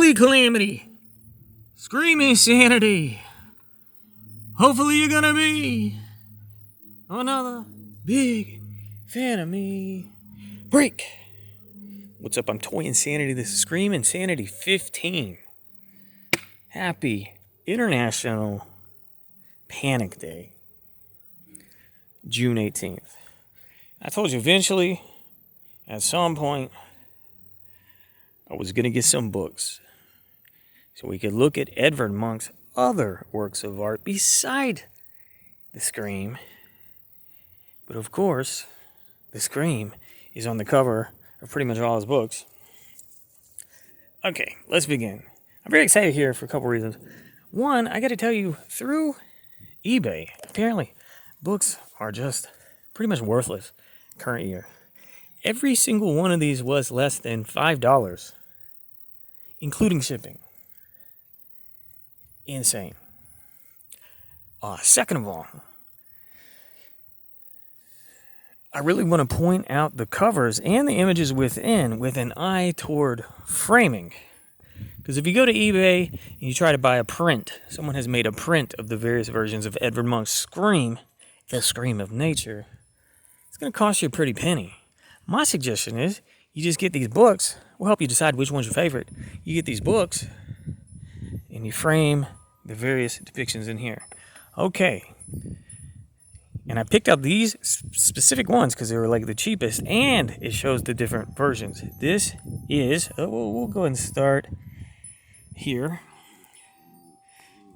Holy calamity! Scream insanity! Hopefully you're gonna be another big fan of me. Break! What's up? I'm Toy Insanity. This is Scream Insanity 15. Happy International Panic Day. June 18th. I told you eventually, at some point, I was going to get some books so we could look at Edvard Munch's other works of art beside the Scream. But of course, the Scream is on the cover of pretty much all his books. Okay, let's begin. I'm very excited here for a couple reasons. One, I got to tell you, through eBay, apparently, books are just pretty much worthless current year. Every single one of these was less than $5, including shipping. Insane. Second of all, I really want to point out the covers and the images within with an eye toward framing. Because if you go to eBay and you try to buy a print, someone has made a print of the various versions of Edvard Munch's Scream, the Scream of Nature, it's going to cost you a pretty penny. My suggestion is you just get these books. We'll help you decide which one's your favorite. You get these books and you frame the various depictions in here. Okay. And I picked out these specific ones because they were like the cheapest, and it shows the different versions. This is, we'll go ahead and start here.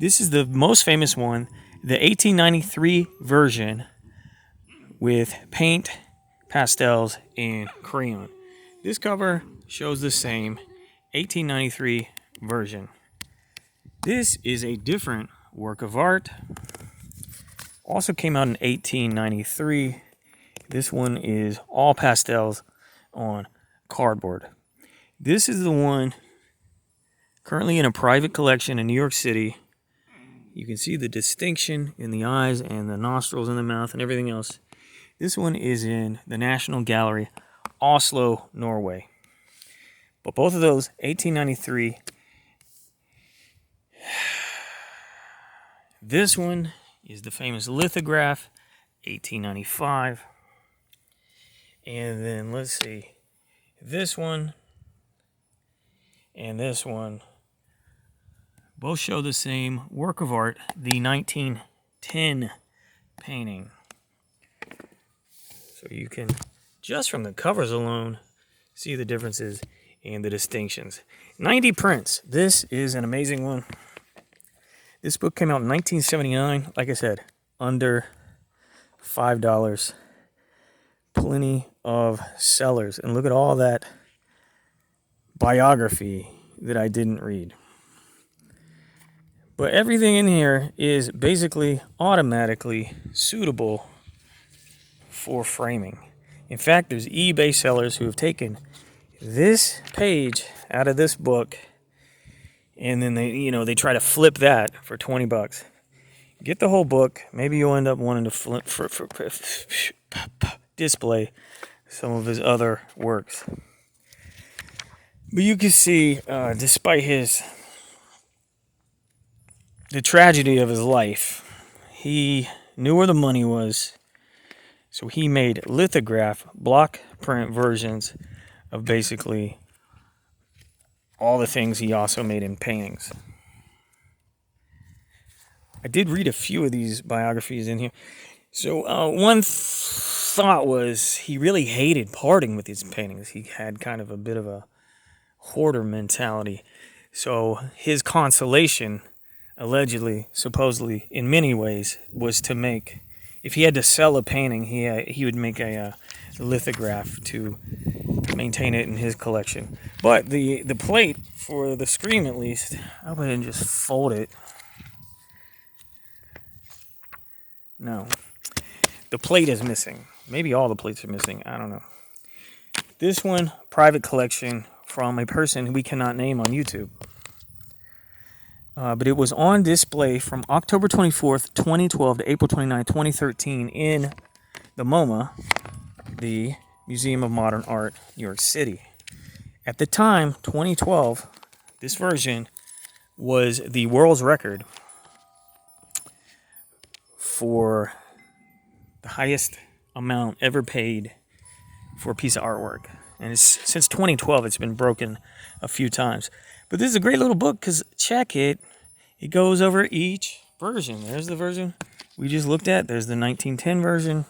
This is the most famous one, the 1893 version with paint, pastels, and crayon. This cover shows the same 1893 version. This is a different work of art. Also came out in 1893. This one is all pastels on cardboard. This is the one currently in a private collection in New York City. You can see the distinction in the eyes and the nostrils and the mouth and everything else. This one is in the National Gallery, Oslo, Norway. But both of those, 1893. This one is the famous lithograph, 1895. And then let's see, this one and this one both show the same work of art, the 1910 painting. So you can, just from the covers alone, see the differences and the distinctions. 90 prints. This is an amazing one. This book came out in 1979. Like I said, under $5. Plenty of sellers. And look at all that biography that I didn't read. But everything in here is basically automatically suitable for framing. In fact, there's eBay sellers who have taken this page out of this book, and then they try to flip that for $20. Get the whole book. Maybe you'll end up wanting to flip display some of his other works. But you can see, despite the tragedy of his life, he knew where the money was. So he made lithograph, block print versions of basically all the things he also made in paintings. I did read a few of these biographies in here. So one thought was he really hated parting with his paintings. He had kind of a bit of a hoarder mentality. So his consolation, allegedly, supposedly, in many ways, was to make, if he had to sell a painting, he would make a lithograph to maintain it in his collection. But the plate, for the Scream at least, I wouldn't just fold it. No. The plate is missing. Maybe all the plates are missing. I don't know. This one, private collection from a person who we cannot name on YouTube. But it was on display from October 24th, 2012 to April 29, 2013 in the MoMA, the Museum of Modern Art, New York City. At the time, 2012, This version was the world's record for the highest amount ever paid for a piece of artwork. And since 2012, it's been broken a few times. But this is a great little book because check it. It goes over each version. There's the version we just looked at. There's the 1910 version.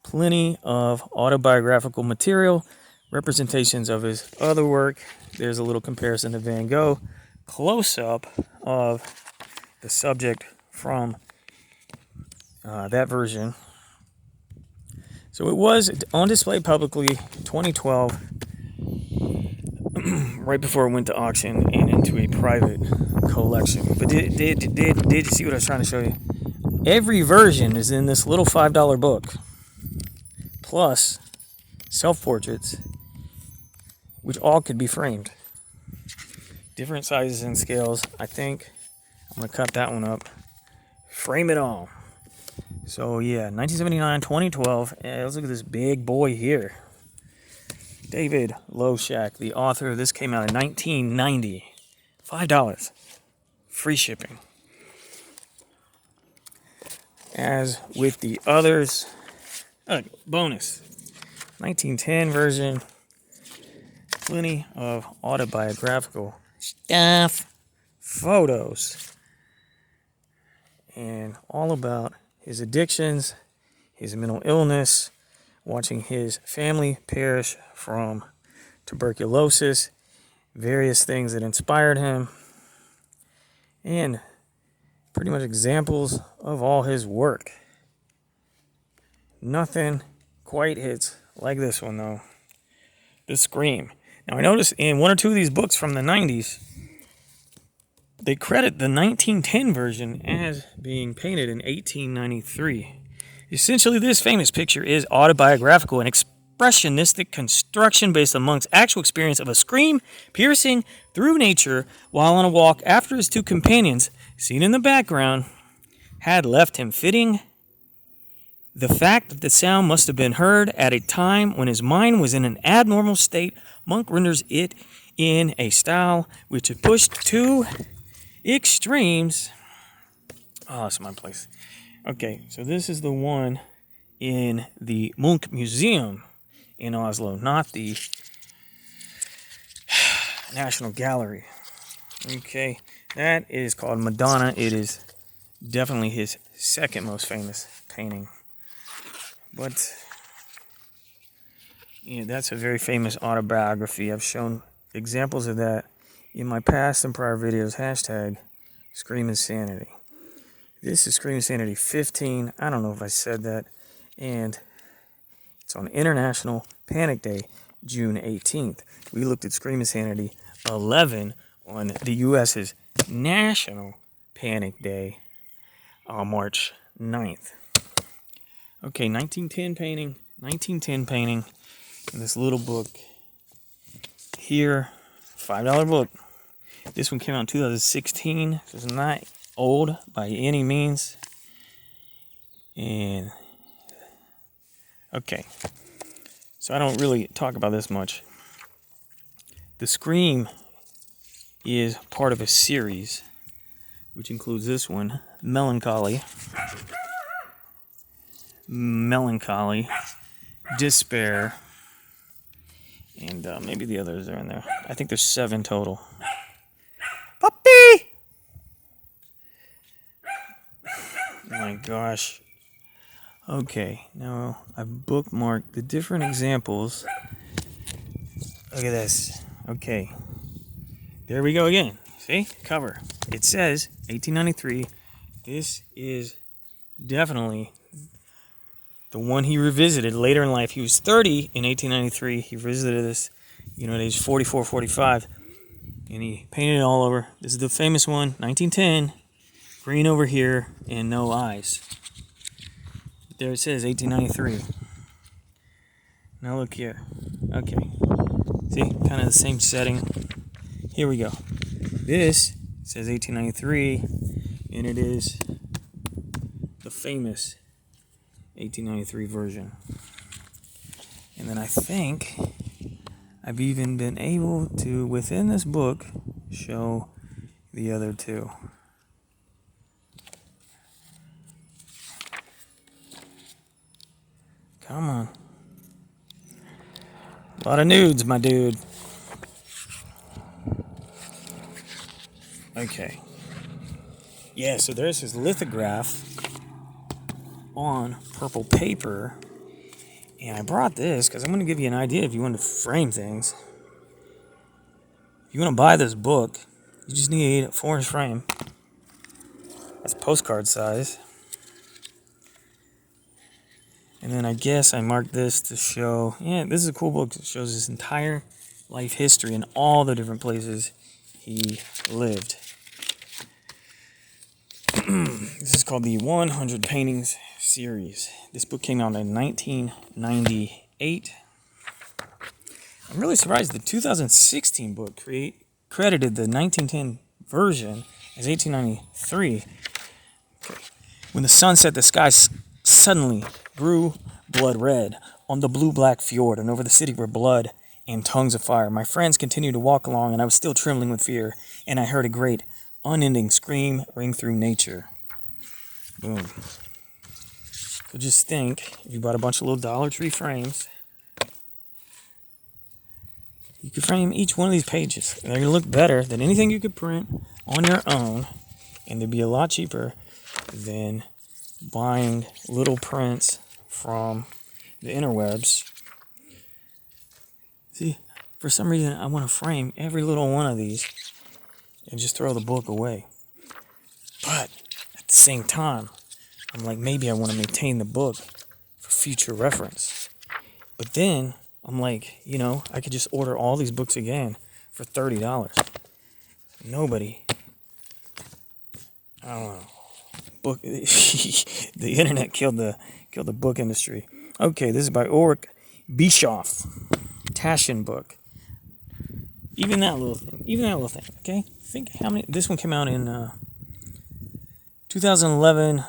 Plenty of autobiographical material, representations of his other work. There's a little comparison to Van Gogh. Close-up of the subject from that version. So it was on display publicly 2012, right before it went to auction and into a private collection. But did you see what I was trying to show you? Every version is in this little $5 book, plus self-portraits, which all could be framed. Different sizes and scales. I think I'm going to cut that one up. Frame it all. So yeah, 1979, 2012. Let's look at this big boy here. David Loshak, the author of this, came out in 1990. $5. Free shipping. As with the others, bonus. 1910 version. Plenty of autobiographical stuff, photos, and all about his addictions, his mental illness, watching his family perish from tuberculosis, various things that inspired him, and pretty much examples of all his work. Nothing quite hits like this one, though. The Scream. Now, I noticed in one or two of these books from the 90s, they credit the 1910 version as being painted in 1893. Essentially, this famous picture is autobiographical and expressionistic construction based on Munch's actual experience of a scream piercing through nature while on a walk after his two companions, seen in the background, had left him fitting. The fact that the sound must have been heard at a time when his mind was in an abnormal state, Munch renders it in a style which is pushed to extremes. Oh, it's my place. Okay, so this is the one in the Munch Museum in Oslo, not the National Gallery. Okay, that is called Madonna. It is definitely his second most famous painting. But yeah, that's a very famous autobiography. I've shown examples of that in my past and prior videos. Hashtag Scream Insanity. This is Scream Insanity 15. I don't know if I said that. And it's on International Panic Day, June 18th. We looked at Scream Insanity 11 on the U.S.'s National Panic Day on March 9th. Okay, 1910 painting in this little book here, $5 book. This one came out in 2016, so it's not old by any means. And okay, so I don't really talk about this much. The Scream is part of a series, which includes this one, Melancholy, Despair, and maybe the others are in there. I think there's 7 total. Puppy! Oh my gosh. Okay, now I've bookmarked the different examples. Look at this. Okay, there we go again. See? Cover. It says 1893. This is definitely the one he revisited later in life. He was 30 in 1893. He revisited this, at age 44, 45. And he painted it all over. This is the famous one, 1910. Green over here and no eyes. There it says 1893. Now look here. Okay. See? Kind of the same setting. Here we go. This says 1893. And it is the famous 1893 version. And then I think I've even been able to, within this book, show the other two. Come on. A lot of nudes, my dude. Okay. Yeah, so there's his lithograph on purple paper. And I brought this because I'm going to give you an idea if you want to frame things. If you want to buy this book, you just need a 4-inch frame. That's postcard size. And then I guess I marked this to show, yeah, this is a cool book. It shows his entire life history in all the different places he lived. This is called the 100 Paintings series. This book came out in 1998. I'm really surprised the 2016 book credited the 1910 version as 1893. Okay. When the sun set, the sky suddenly grew blood red on the blue-black fjord, and over the city were blood and tongues of fire. My friends continued to walk along, and I was still trembling with fear, and I heard a great, unending scream ring through nature. Boom. So just think, if you bought a bunch of little Dollar Tree frames, you could frame each one of these pages. And they're going to look better than anything you could print on your own, and they'd be a lot cheaper than buying little prints from the interwebs. See, for some reason, I want to frame every little one of these and just throw the book away. But at the same time, I'm like, maybe I want to maintain the book for future reference. But then I'm like, you know, I could just order all these books again for $30. Nobody, I don't know. Book the internet killed the book industry. Okay, this is by Ulrich Bischoff. Taschen book. Even that little thing. Okay, think how many. This one came out in 2011.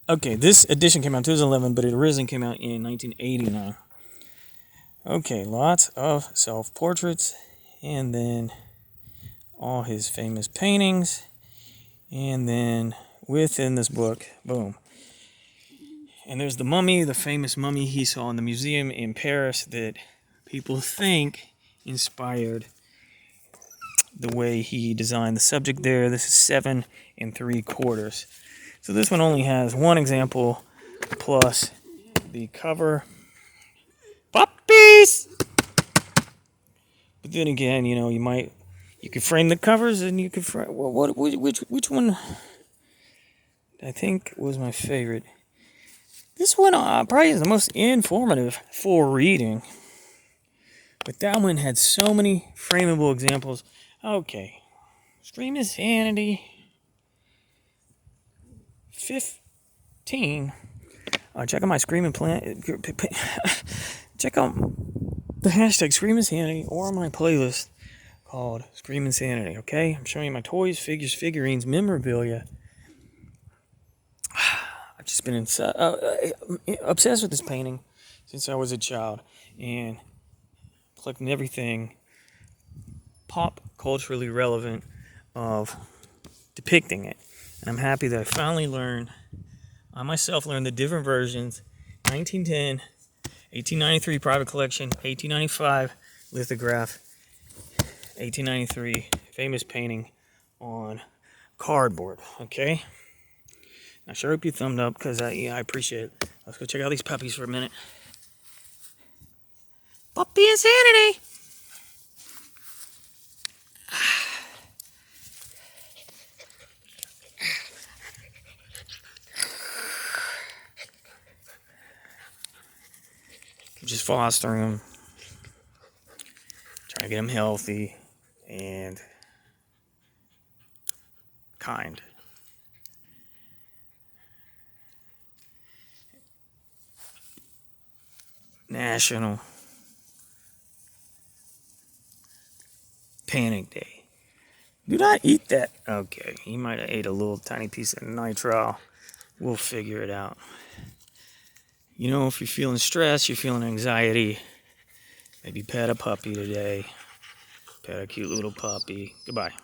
Okay, this edition came out in 2011, but it originally came out in 1989. Okay, lots of self-portraits, and then all his famous paintings, and then within this book, boom. And there's the mummy, the famous mummy he saw in the museum in Paris that people think inspired the way he designed the subject there. This is 7 3/4. So this one only has one example plus the cover. Puppies! But then again, you know, you could frame the covers and you could frame, which one I think was my favorite. This one probably is the most informative for reading. But that one had so many frameable examples. Okay. Scream Insanity 15. Check out my Scream and Plant. Check out the hashtag Scream Insanity or my playlist called Scream Insanity. Okay? I'm showing you my toys, figures, figurines, memorabilia. I've just been obsessed with this painting since I was a child and collecting everything pop culturally relevant of depicting it. And I'm happy that I myself learned the different versions: 1910, 1893 private collection, 1895 lithograph, 1893 famous painting on cardboard. Okay? I sure hope you thumbed up because I appreciate it. Let's go check out these puppies for a minute. Puppy Insanity! Just fostering them, trying to get them healthy and kind. National Panic Day. Do not eat that. Okay, he might have ate a little tiny piece of nitrile. We'll figure it out. You know, if you're feeling stress, you're feeling anxiety, maybe pet a puppy today. Pet a cute little puppy. Goodbye.